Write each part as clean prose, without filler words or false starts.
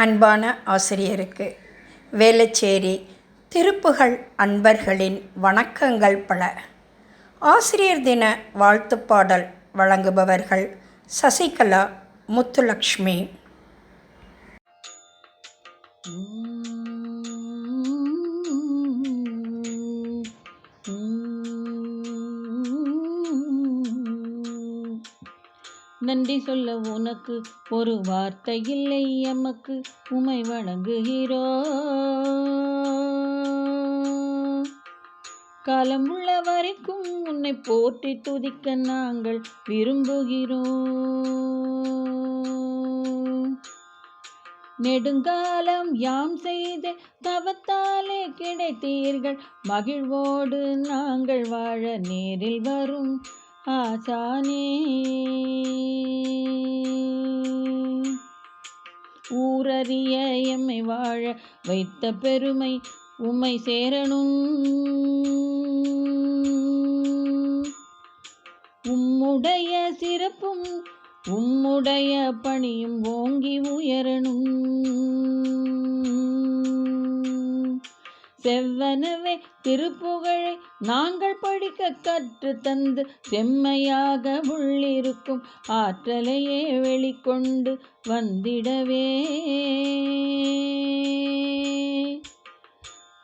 அன்பான ஆசிரியருக்கு வேளச்சேரி திருப்புகழ் அன்பர்களின் வணக்கங்கள் பல. ஆசிரியர் தின வாழ்த்துப் பாடல் வழங்குபவர்கள் சசிகலா, முத்துலக்ஷ்மி. நன்றி சொல்ல உனக்கு ஒரு வார்த்தை இல்லை எமக்கு, உமை வணங்குகிறோம். காலம் உள்ள வரைக்கும் உன்னை போற்றி துதிக்க நாங்கள் விரும்புகிறோம். நெடுங்காலம் யாம் செய்த தவத்தாலே கிடைத்தீர்கள், மகிழ்வோடு நாங்கள் வாழ நேரில் வரும் ஆசானே. ஊரறிய எம்மை வாழ வைத்த பெருமை உம்மை சேரணும். உம்முடைய சிறப்பும் உம்முடைய பணியும் ஓங்கி உயரணும். செவ்வனவே திருப்புகழை நாங்கள் படிக்க கற்று தந்து, செம்மையாக உள்ளிருக்கும் ஆற்றலையே வெளிக்கொண்டு வந்திடவே.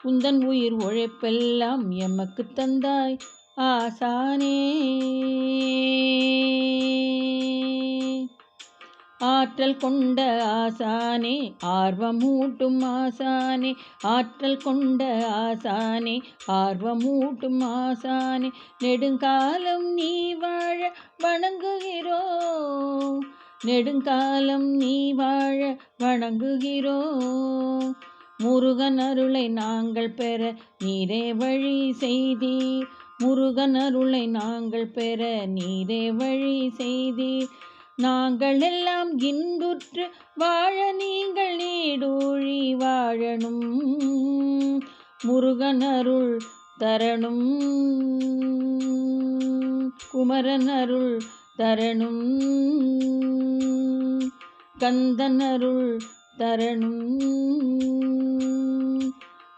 உந்தன் உயிர் உழைப்பெல்லாம் எமக்கு தந்தாய் ஆசானே. ஆற்றல் கொண்ட ஆசானே, ஆர்வமூட்டும் ஆசானே, ஆற்றல் கொண்ட ஆசானே, ஆர்வமூட்டும் ஆசானே. நெடுங்காலம் நீ வாழ வணங்குகிறோம், நெடுங்காலம் நீ வாழ வணங்குகிறோம். முருகன் அருளை நாங்கள் பெற நீரே வழி செய்தீர், முருகன் அருளை நாங்கள் பெற நீரே வழி செய்தீர். நாங்கள் எல்லாம் இன்புற்று வாழ நீங்கள் நீடூழி வாழணும். முருகன் அருள் தரணும், குமரன் அருள் தரணும், கந்தன் அருள் தரணும்,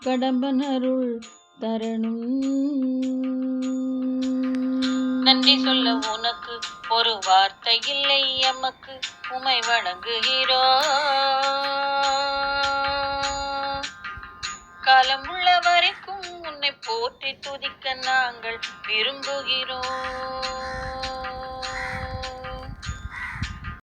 கடம்பன் அருள் தரணும். நன்றி சொல்ல உனக்கு ஒரு வார்த்தை இல்லை எமக்கு, உமை வணங்குகிறோம். காலம் உள்ள வரைக்கும் உன்னை போற்றி துதிக்க நாங்கள் விரும்புகிறோம்.